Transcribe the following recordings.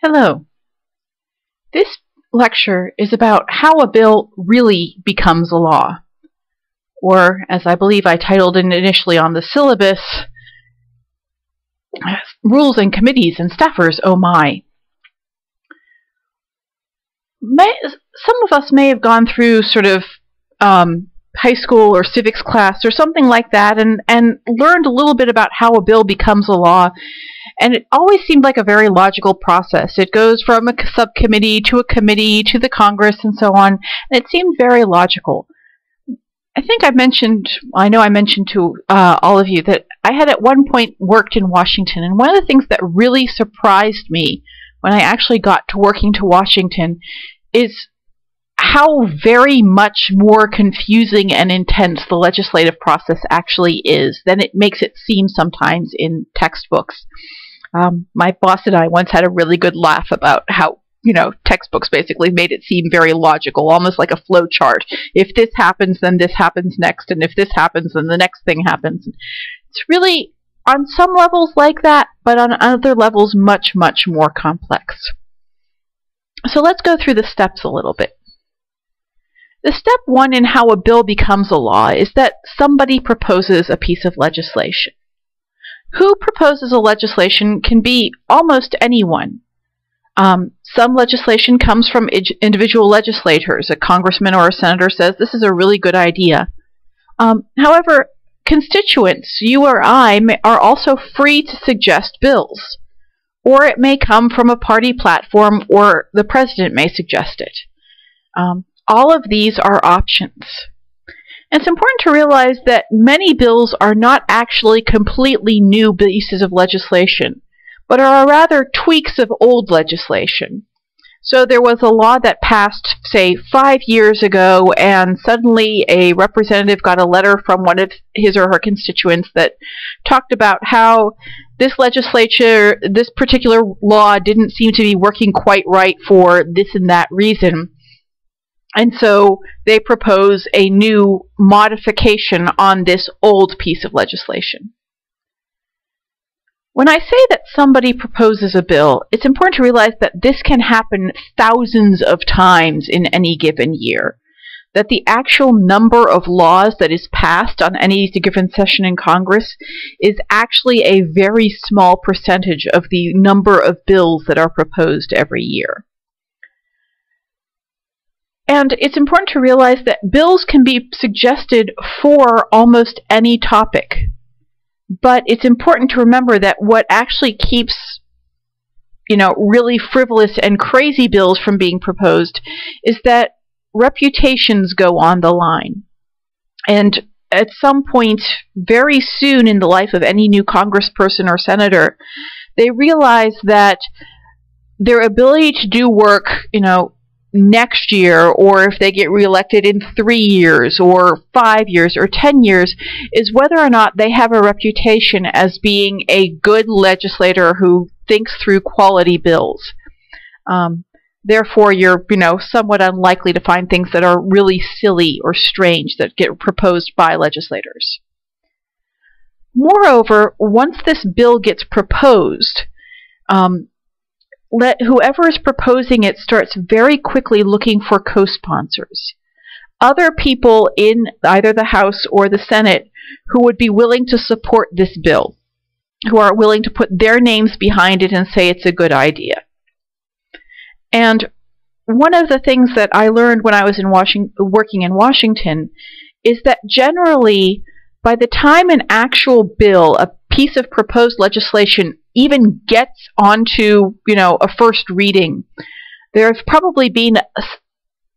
Hello. This lecture is about how a bill really becomes a law, or as I believe I titled it initially on the syllabus, Rules and Committees and Staffers, oh my. Some of us may have gone through sort of high school or civics class or something like that and learned a little bit about how a bill becomes a law. And it always seemed like a very logical process. It goes from a subcommittee to a committee to the Congress and so on. And it seemed very logical. I know I mentioned to all of you that I had at one point worked in Washington. And one of the things that really surprised me when I actually got to working to Washington is how very much more confusing and intense the legislative process actually is than it makes it seem sometimes in textbooks. My boss and I once had a really good laugh about how, textbooks basically made it seem very logical, almost like a flow chart. If this happens, then this happens next, and if this happens, then the next thing happens. It's really, on some levels like that, but on other levels much, much more complex. So let's go through the steps a little bit. The step one in how a bill becomes a law is that somebody proposes a piece of legislation. Who proposes a legislation can be almost anyone. Some legislation comes from individual legislators. A congressman or a senator says, this is a really good idea. However, constituents, you or I, are also free to suggest bills. Or it may come from a party platform, or the president may suggest it. All of these are options. It's important to realize that many bills are not actually completely new pieces of legislation, but are rather tweaks of old legislation. So there was a law that passed, say, 5 years ago, and suddenly a representative got a letter from one of his or her constituents that talked about how this particular law didn't seem to be working quite right for this and that reason. And so they propose a new modification on this old piece of legislation. When I say that somebody proposes a bill, it's important to realize that this can happen thousands of times in any given year. That the actual number of laws that is passed on any given session in Congress is actually a very small percentage of the number of bills that are proposed every year. And it's important to realize that bills can be suggested for almost any topic. But it's important to remember that what actually keeps, really frivolous and crazy bills from being proposed is that reputations go on the line. And at some point, very soon in the life of any new congressperson or senator, they realize that their ability to do work, next year, or if they get reelected in 3 years or 5 years or 10 years, is whether or not they have a reputation as being a good legislator who thinks through quality bills. Therefore, you're, somewhat unlikely to find things that are really silly or strange that get proposed by legislators. Moreover, once this bill gets proposed, whoever is proposing it starts very quickly looking for co-sponsors. Other people in either the House or the Senate who would be willing to support this bill, who are willing to put their names behind it and say it's a good idea. And one of the things that I learned when I was working in Washington is that generally, by the time an actual bill, a piece of proposed legislation, even gets onto, a first reading, there's probably been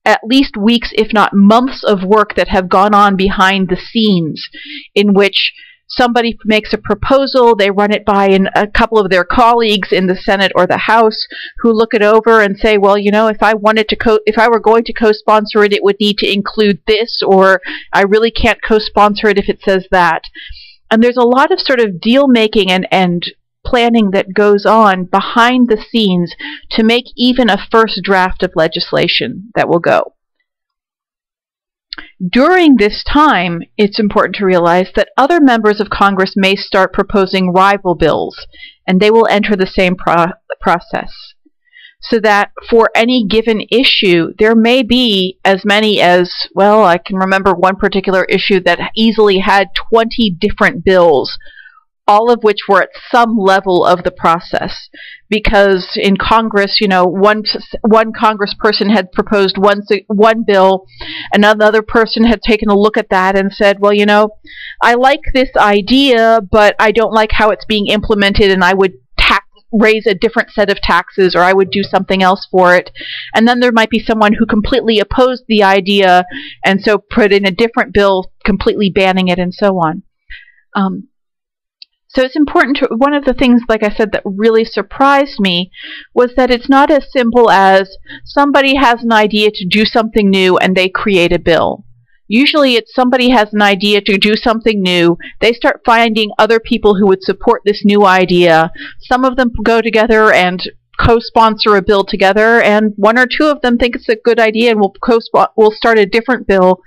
at least weeks, if not months, of work that have gone on behind the scenes in which somebody makes a proposal, they run it by a couple of their colleagues in the Senate or the House who look it over and say, well, if I were going to co-sponsor it, it would need to include this, or I really can't co-sponsor it if it says that. And there's a lot of sort of deal making and planning that goes on behind the scenes to make even a first draft of legislation that will go. During this time, it's important to realize that other members of Congress may start proposing rival bills, and they will enter the same process. so that for any given issue, there may be as many as, well, I can remember one particular issue that easily had 20 different bills, all of which were at some level of the process. Because in Congress, one congressperson had proposed one bill, and another person had taken a look at that and said, well, I like this idea, but I don't like how it's being implemented, and I would raise a different set of taxes, or I would do something else for it. And then there might be someone who completely opposed the idea and so put in a different bill completely banning it, and so on. So it's important to, one of the things, like I said, that really surprised me was that it's not as simple as somebody has an idea to do something new and they create a bill. Usually it's somebody has an idea to do something new, they start finding other people who would support this new idea. Some of them go together and co-sponsor a bill together, and one or two of them think it's a good idea and will start a different bill,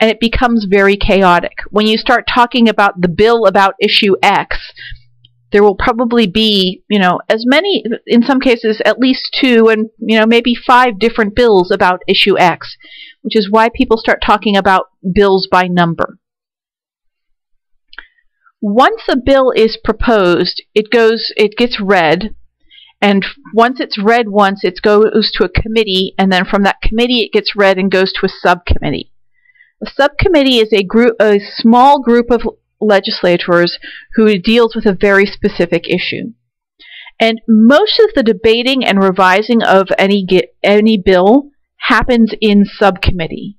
and it becomes very chaotic. When you start talking about the bill about issue X, there will probably be, as many, in some cases, at least 2 and, maybe 5 different bills about issue X, which is why people start talking about bills by number. Once a bill is proposed, it gets read, and once it's read once, it goes to a committee, and then from that committee it gets read and goes to a subcommittee. A subcommittee is a small group of legislators who deals with a very specific issue. And most of the debating and revising of any bill happens in subcommittee.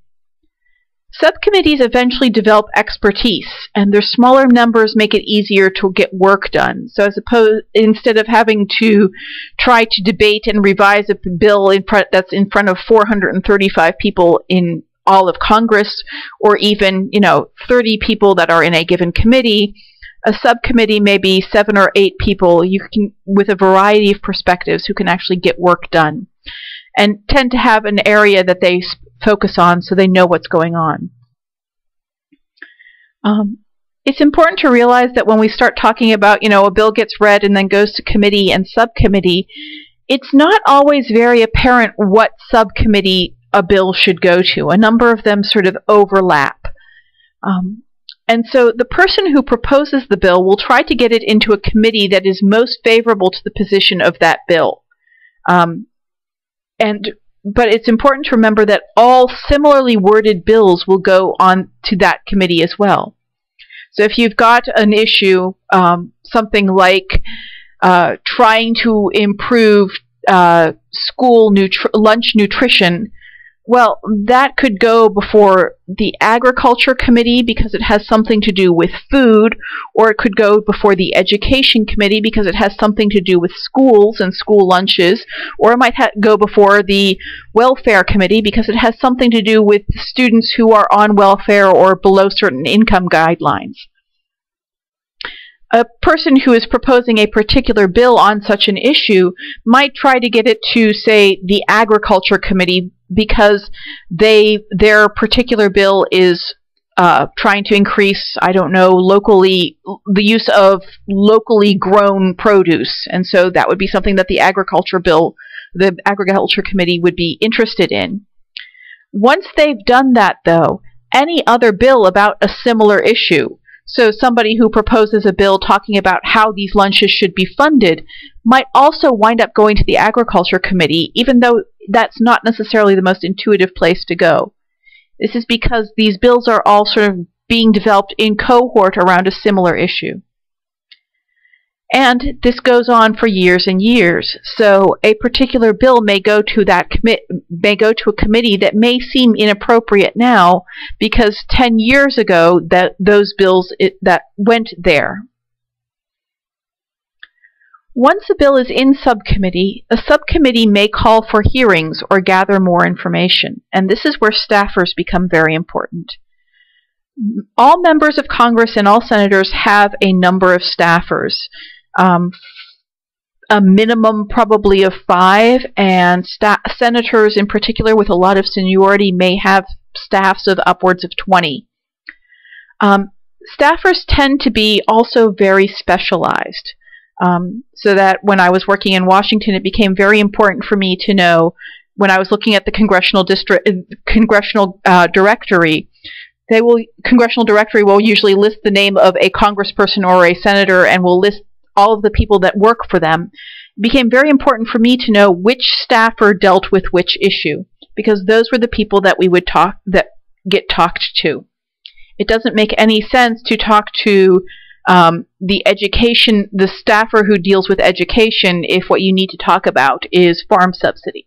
Subcommittees eventually develop expertise, and their smaller numbers make it easier to get work done. So instead of having to try to debate and revise a bill that's in front of 435 people in all of Congress, or even 30 people that are in a given committee, a subcommittee may be 7 or 8 people with a variety of perspectives who can actually get work done, and tend to have an area that they focus on so they know what's going on. It's important to realize that when we start talking about, a bill gets read and then goes to committee and subcommittee, it's not always very apparent what subcommittee a bill should go to. A number of them sort of overlap. And so the person who proposes the bill will try to get it into a committee that is most favorable to the position of that bill. But it's important to remember that all similarly worded bills will go on to that committee as well. So if you've got an issue, something like trying to improve school lunch nutrition, well, that could go before the Agriculture Committee because it has something to do with food, or it could go before the Education Committee because it has something to do with schools and school lunches, or it might go before the Welfare Committee because it has something to do with students who are on welfare or below certain income guidelines. A person who is proposing a particular bill on such an issue might try to get it to, say, the Agriculture Committee because their particular bill is trying to increase, I don't know, the use of locally grown produce. And so that would be something that the Agriculture Committee would be interested in. Once they've done that, though, any other bill about a similar issue, so somebody who proposes a bill talking about how these lunches should be funded might also wind up going to the Agriculture Committee, even though that's not necessarily the most intuitive place to go. This is because these bills are all sort of being developed in cohort around a similar issue. And this goes on for years and years. So a particular bill may go to a committee that may seem inappropriate now because 10 years ago those bills that went there. Once a bill is in subcommittee, a subcommittee may call for hearings or gather more information, and this is where staffers become very important. All members of Congress and all senators have a number of staffers. A minimum probably of 5, and senators in particular with a lot of seniority may have staffs of upwards of 20. Staffers tend to be also very specialized. So that when I was working in Washington, it became very important for me to know when I was looking at the congressional directory. Congressional directory will usually list the name of a congressperson or a senator and will list all of the people that work for them. It became very important for me to know which staffer dealt with which issue, because those were the people that we would get talked to. It doesn't make any sense to talk to the staffer who deals with education if what you need to talk about is farm subsidies.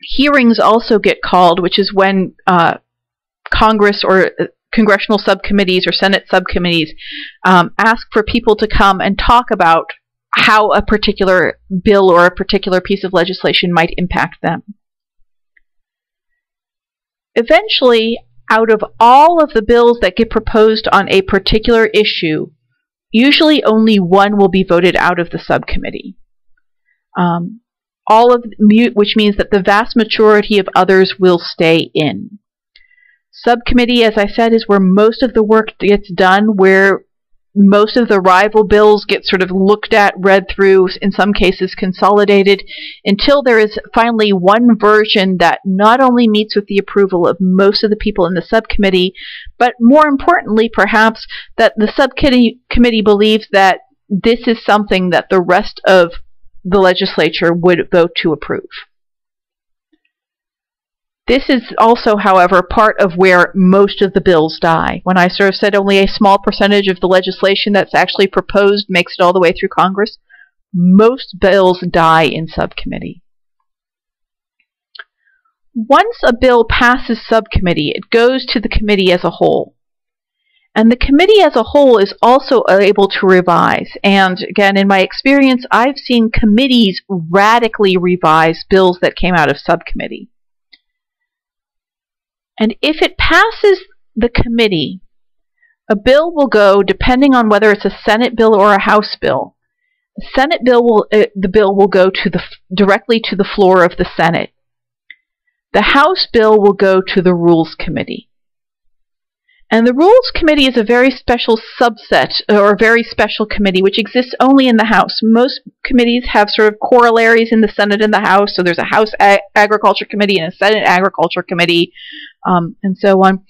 Hearings also get called, which is when Congress or congressional subcommittees or Senate subcommittees ask for people to come and talk about how a particular bill or a particular piece of legislation might impact them. Eventually, out of all of the bills that get proposed on a particular issue, usually only one will be voted out of the subcommittee. Which means that the vast majority of others will stay in. Subcommittee, as I said, is where most of the work gets done, where most of the rival bills get sort of looked at, read through, in some cases consolidated, until there is finally one version that not only meets with the approval of most of the people in the subcommittee, but more importantly, perhaps, that the subcommittee believes that this is something that the rest of the legislature would vote to approve. This is also, however, part of where most of the bills die. When I sort of said only a small percentage of the legislation that's actually proposed makes it all the way through Congress, most bills die in subcommittee. Once a bill passes subcommittee, it goes to the committee as a whole. And the committee as a whole is also able to revise. And again, in my experience, I've seen committees radically revise bills that came out of subcommittee. And if it passes the committee, a bill will go, depending on whether it's a Senate bill or a House bill. The bill will go directly to the floor of the Senate. The House bill will go to the Rules Committee. And the Rules Committee is a very special subset, or a very special committee, which exists only in the House. Most committees have sort of corollaries in the Senate and the House, so there's a House Agriculture Committee and a Senate Agriculture Committee, and so on.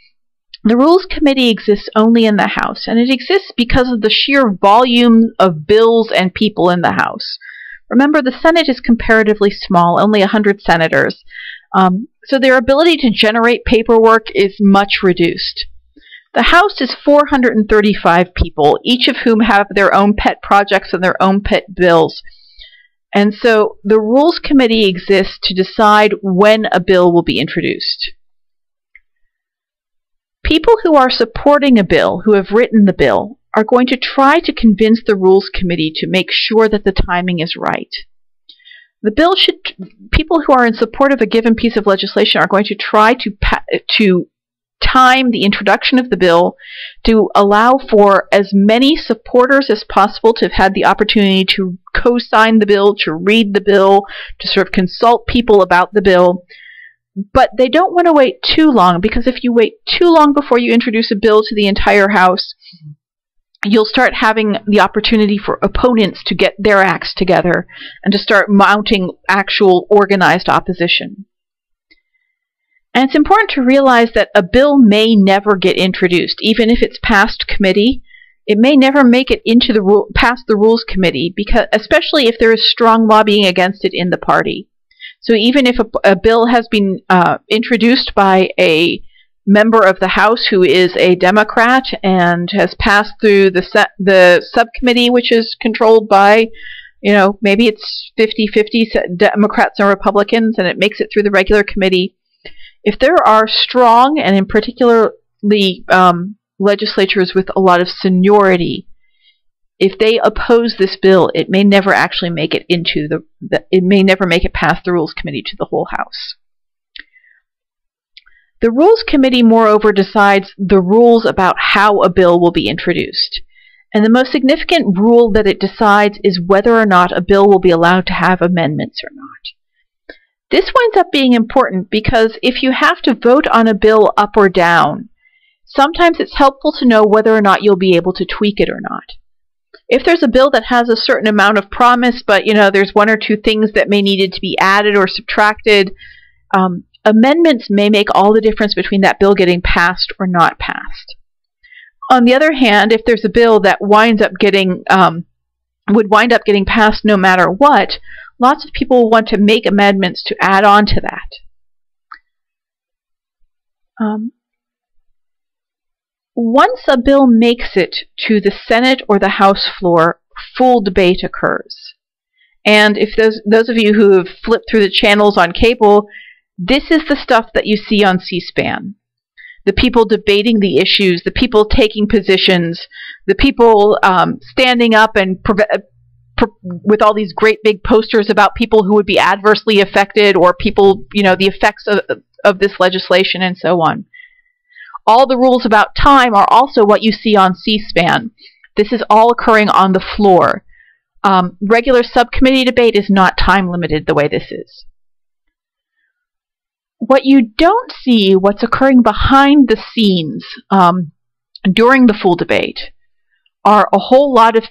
The Rules Committee exists only in the House, and it exists because of the sheer volume of bills and people in the House. Remember, the Senate is comparatively small, only 100 senators, so their ability to generate paperwork is much reduced. The House is 435 people, each of whom have their own pet projects and their own pet bills. And so the Rules Committee exists to decide when a bill will be introduced. People who are supporting a bill, who have written the bill, are going to try to convince the Rules Committee to make sure that the timing is right. People who are in support of a given piece of legislation are going to try to time the introduction of the bill to allow for as many supporters as possible to have had the opportunity to co-sign the bill, to read the bill, to sort of consult people about the bill. But they don't want to wait too long, because if you wait too long before you introduce a bill to the entire House, you'll start having the opportunity for opponents to get their acts together and to start mounting actual organized opposition. And it's important to realize that a bill may never get introduced. Even if it's passed committee, it may never make it past the Rules Committee, especially if there is strong lobbying against it in the party. So even if a bill has been introduced by a member of the House who is a Democrat and has passed through the subcommittee, which is controlled by, maybe it's 50-50 Democrats and Republicans, and it makes it through the regular committee, if there are strong, and in particularly legislatures with a lot of seniority, if they oppose this bill, it may never actually make it it may never make it past the Rules Committee to the whole House. The Rules Committee, moreover, decides the rules about how a bill will be introduced. And the most significant rule that it decides is whether or not a bill will be allowed to have amendments or not. This winds up being important because if you have to vote on a bill up or down, sometimes it's helpful to know whether or not you'll be able to tweak it or not. If there's a bill that has a certain amount of promise, but there's one or two things that may needed to be added or subtracted, amendments may make all the difference between that bill getting passed or not passed. On the other hand, if there's a bill that would wind up getting passed no matter what, lots of people want to make amendments to add on to that. Once a bill makes it to the Senate or the House floor, full debate occurs. And if those of you who have flipped through the channels on cable, this is the stuff that you see on C-SPAN. The people debating the issues, the people taking positions, the people standing up and with all these great big posters about people who would be adversely affected, or people, the effects of this legislation and so on. All the rules about time are also what you see on C-SPAN. This is all occurring on the floor. Regular subcommittee debate is not time limited the way this is. What you don't see, what's occurring behind the scenes during the full debate, are a whole lot of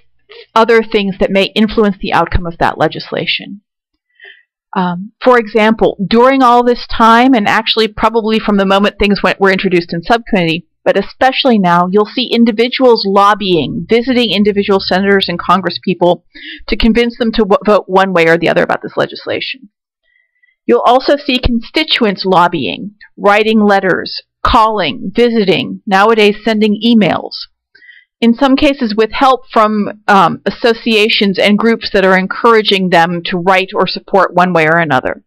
other things that may influence the outcome of that legislation. For example, during all this time, and actually probably from the moment things were introduced in subcommittee, but especially now, you'll see individuals lobbying, visiting individual senators and congresspeople to convince them to vote one way or the other about this legislation. You'll also see constituents lobbying, writing letters, calling, visiting, nowadays sending emails. In some cases with help from associations and groups that are encouraging them to write or support one way or another.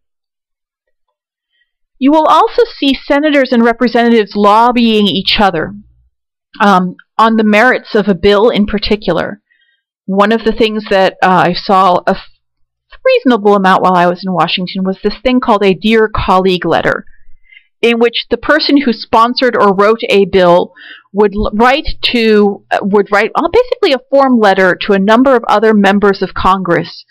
You will also see senators and representatives lobbying each other on the merits of a bill in particular. One of the things that I saw a reasonable amount while I was in Washington was this thing called a Dear Colleague letter, in which the person who sponsored or wrote a bill would write basically a form letter to a number of other members of Congress,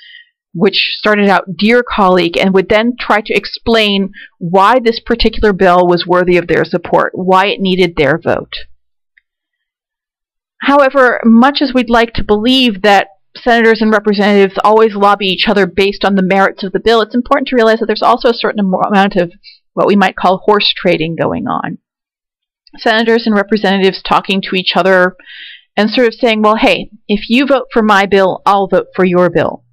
which started out Dear Colleague, and would then try to explain why this particular bill was worthy of their support, why it needed their vote. However, much as we'd like to believe that senators and representatives always lobby each other based on the merits of the bill, it's important to realize that there's also a certain amount of what we might call horse trading going on. Senators and representatives talking to each other and sort of saying, well, hey, if you vote for my bill, I'll vote for your bill.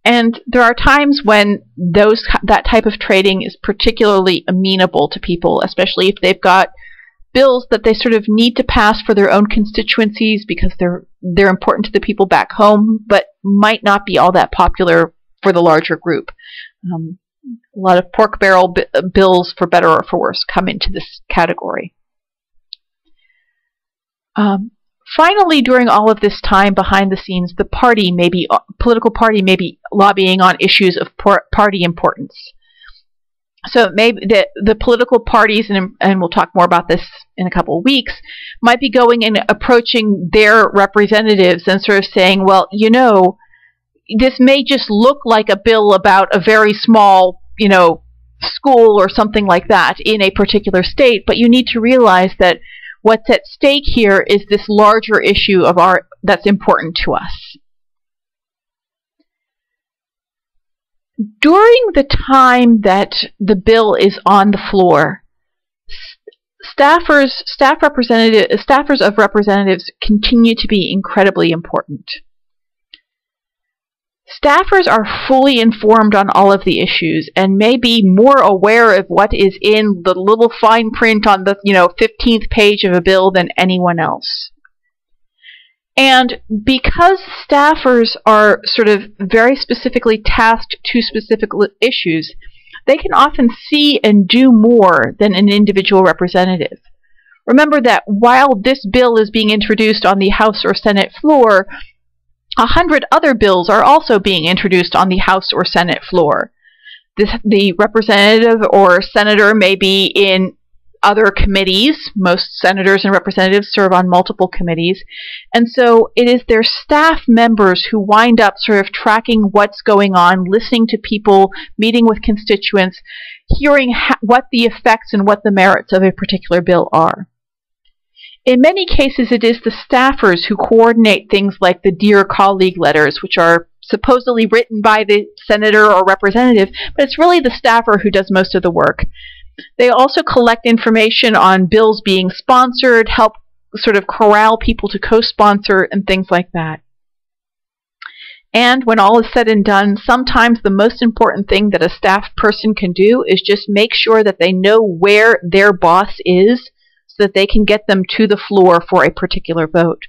And there are times when that type of trading is particularly amenable to people, especially if they've got bills that they sort of need to pass for their own constituencies because they're important to the people back home, but might not be all that popular for the larger group. A lot of pork barrel bills, for better or for worse, come into this category. Finally, during all of this time behind the scenes, the political party may be lobbying on issues of party importance. So maybe the political parties, and we'll talk more about this in a couple of weeks, might be going and approaching their representatives and sort of saying, well, this may just look like a bill about a very small, school or something like that in a particular state, but you need to realize that what's at stake here is this larger issue that's important to us. During the time that the bill is on the floor, staffers of representatives continue to be incredibly important. Staffers are fully informed on all of the issues and may be more aware of what is in the little fine print on the 15th page of a bill than anyone else. And because staffers are sort of very specifically tasked to specific issues, they can often see and do more than an individual representative. Remember that while this bill is being introduced on the House or Senate floor, 100 other bills are also being introduced on the House or Senate floor. The representative or senator may be in other committees. Most senators and representatives serve on multiple committees. And so it is their staff members who wind up sort of tracking what's going on, listening to people, meeting with constituents, hearing what the effects and what the merits of a particular bill are. In many cases, it is the staffers who coordinate things like the Dear Colleague letters, which are supposedly written by the senator or representative, but it's really the staffer who does most of the work. They also collect information on bills being sponsored, help sort of corral people to co-sponsor, and things like that. And when all is said and done, sometimes the most important thing that a staff person can do is just make sure that they know where their boss is so that they can get them to the floor for a particular vote.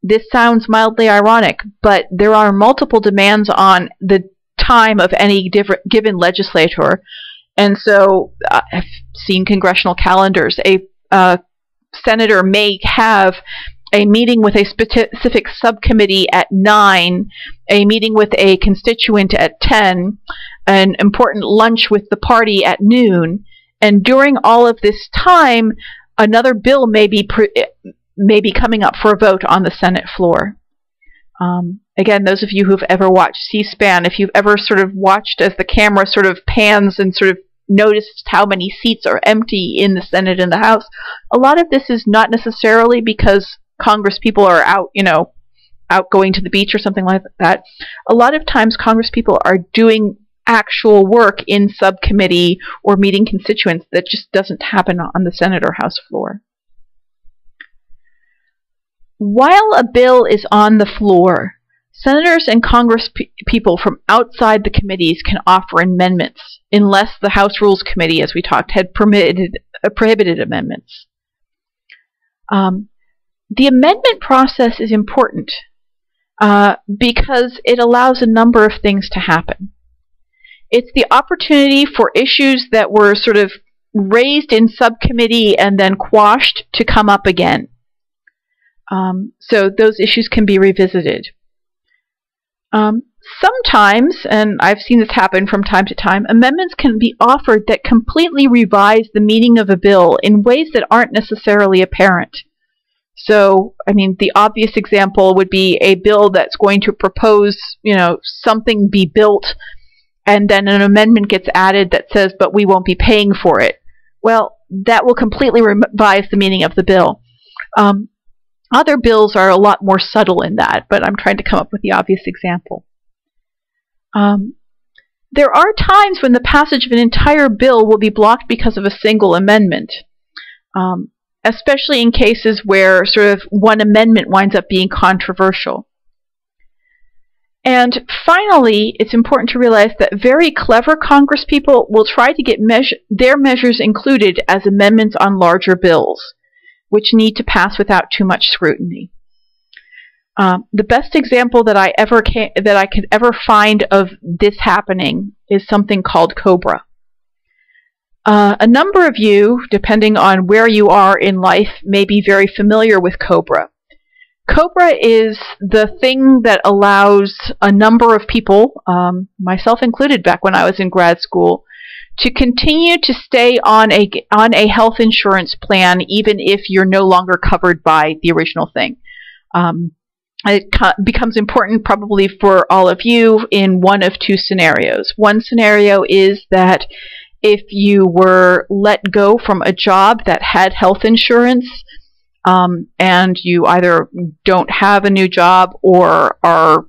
This sounds mildly ironic, but there are multiple demands on the time of any given legislator. And so I've seen congressional calendars. A senator may have a meeting with a specific subcommittee at 9, a meeting with a constituent at 10, an important lunch with the party at noon, and during all of this time, another bill may be coming up for a vote on the Senate floor. Again, those of you who've ever watched C-SPAN, if you've ever sort of watched as the camera sort of pans and sort of noticed how many seats are empty in the Senate and the House, a lot of this is not necessarily because Congress people are out, out going to the beach or something like that. A lot of times Congress people are doing actual work in subcommittee or meeting constituents that just doesn't happen on the Senate or House floor. While a bill is on the floor, senators and Congress people from outside the committees can offer amendments unless the House Rules Committee, as we talked, had prohibited amendments. The amendment process is important because it allows a number of things to happen. It's the opportunity for issues that were sort of raised in subcommittee and then quashed to come up again. So those issues can be revisited. Sometimes, and I've seen this happen from time to time, amendments can be offered that completely revise the meaning of a bill in ways that aren't necessarily apparent. So, I mean, the obvious example would be a bill that's going to propose, something be built, and then an amendment gets added that says, but we won't be paying for it. Well, that will completely revise the meaning of the bill. Other bills are a lot more subtle in that, but I'm trying to come up with the obvious example. There are times when the passage of an entire bill will be blocked because of a single amendment. Especially in cases where sort of one amendment winds up being controversial. And finally, it's important to realize that very clever Congresspeople will try to get their measures included as amendments on larger bills, which need to pass without too much scrutiny. The best example that I could ever find of this happening is something called Cobra. A number of you, depending on where you are in life, may be very familiar with Cobra. Cobra is the thing that allows a number of people, myself included back when I was in grad school, to continue to stay on a health insurance plan even if you're no longer covered by the original thing. It becomes important probably for all of you in one of two scenarios. One scenario is that if you were let go from a job that had health insurance, and you either don't have a new job or are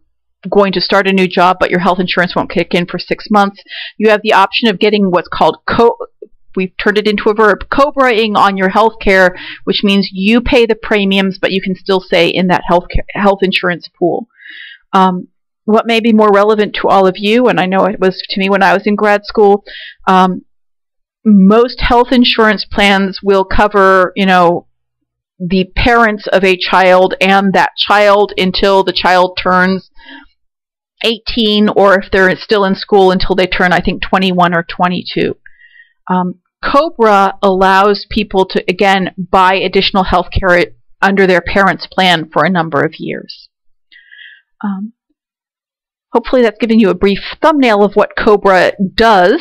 going to start a new job, but your health insurance won't kick in for 6 months, you have the option of getting what's called, we've turned it into a verb, Cobraing on your health care, which means you pay the premiums, but you can still stay in that health insurance pool. What may be more relevant to all of you, and I know it was to me when I was in grad school, most health insurance plans will cover, the parents of a child and that child until the child turns 18, or if they're still in school until they turn, I think, 21 or 22. Cobra allows people to, again, buy additional health care under their parents' plan for a number of years. Hopefully that's given you a brief thumbnail of what Cobra does.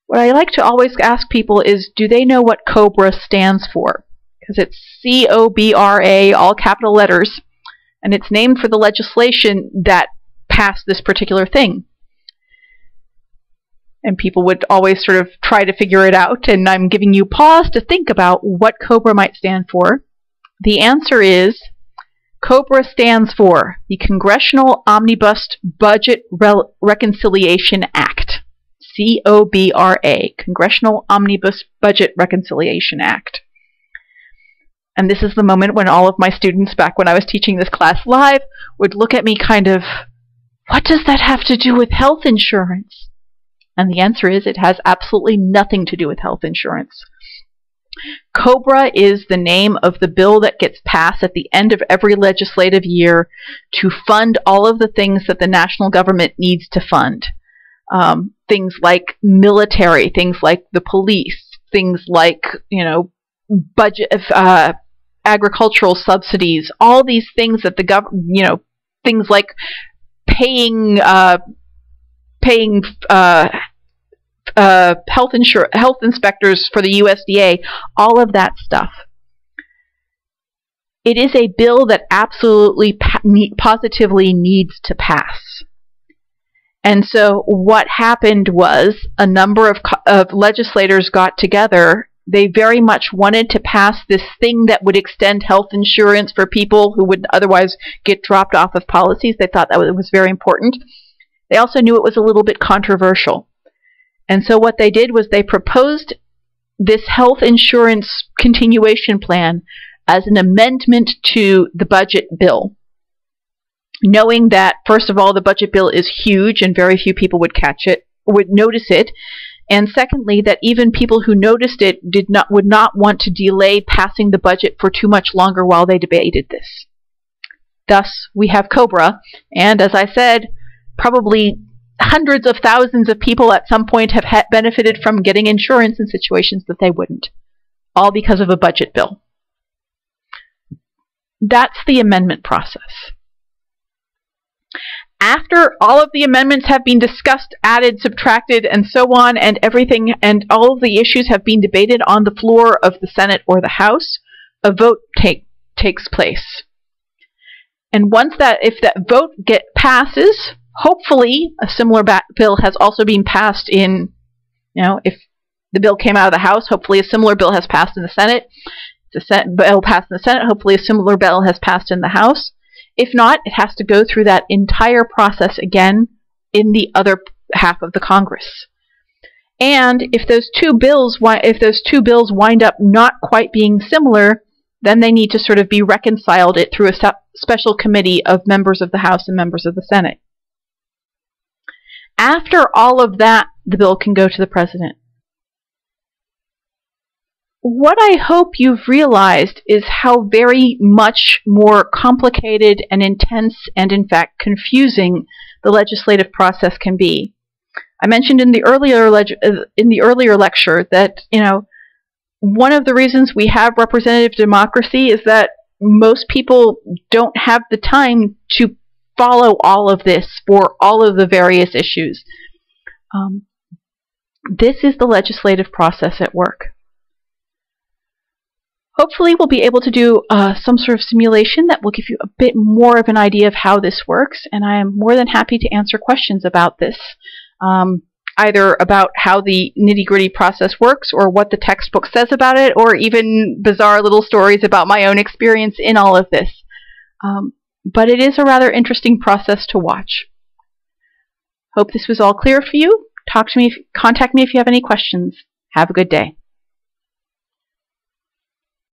What I like to always ask people is, do they know what Cobra stands for? Because it's C-O-B-R-A, all capital letters, and it's named for the legislation that passed this particular thing. And people would always sort of try to figure it out, and I'm giving you pause to think about what Cobra might stand for. The answer is Cobra stands for the Congressional Omnibus Budget Reconciliation Act. COBRA, Congressional Omnibus Budget Reconciliation Act. And this is the moment when all of my students, back when I was teaching this class live, would look at me kind of, what does that have to do with health insurance? And the answer is it has absolutely nothing to do with health insurance. Cobra is the name of the bill that gets passed at the end of every legislative year to fund all of the things that the national government needs to fund. Things like military, things like the police, things like, budget, agricultural subsidies, all these things that the government, things like paying health inspectors for the USDA, all of that stuff. It is a bill that absolutely positively needs to pass. And so what happened was a number of legislators got together. They very much wanted to pass this thing that would extend health insurance for people who would otherwise get dropped off of policies. They thought that was very important. They also knew it was a little bit controversial. And so what they did was they proposed this health insurance continuation plan as an amendment to the budget bill, knowing that, first of all, the budget bill is huge and very few people would notice it, and secondly, that even people who noticed it would not want to delay passing the budget for too much longer while they debated this. Thus, we have Cobra, and as I said, probably hundreds of thousands of people at some point have benefited from getting insurance in situations that they wouldn't, all because of a budget bill. That's the amendment process. After all of the amendments have been discussed, added, subtracted, and so on, and everything, and all of the issues have been debated on the floor of the Senate or the House, a vote takes place. And once if that vote passes, hopefully a similar bill has also been passed in, if the bill came out of the House, hopefully a similar bill has passed in the Senate. If the bill passed in the Senate, hopefully a similar bill has passed in the House. If not, it has to go through that entire process again in the other half of the Congress. And if those two bills wind up not quite being similar, then they need to sort of be reconciled through a special committee of members of the House and members of the Senate. After all of that, the bill can go to the President. What I hope you've realized is how very much more complicated and intense and, in fact, confusing the legislative process can be. I mentioned in the earlier lecture that, one of the reasons we have representative democracy is that most people don't have the time to follow all of this for all of the various issues. This is the legislative process at work. Hopefully we'll be able to do some sort of simulation that will give you a bit more of an idea of how this works, and I am more than happy to answer questions about this, either about how the nitty-gritty process works or what the textbook says about it, or even bizarre little stories about my own experience in all of this. But it is a rather interesting process to watch. Hope this was all clear for you. Contact me if you have any questions. Have a good day.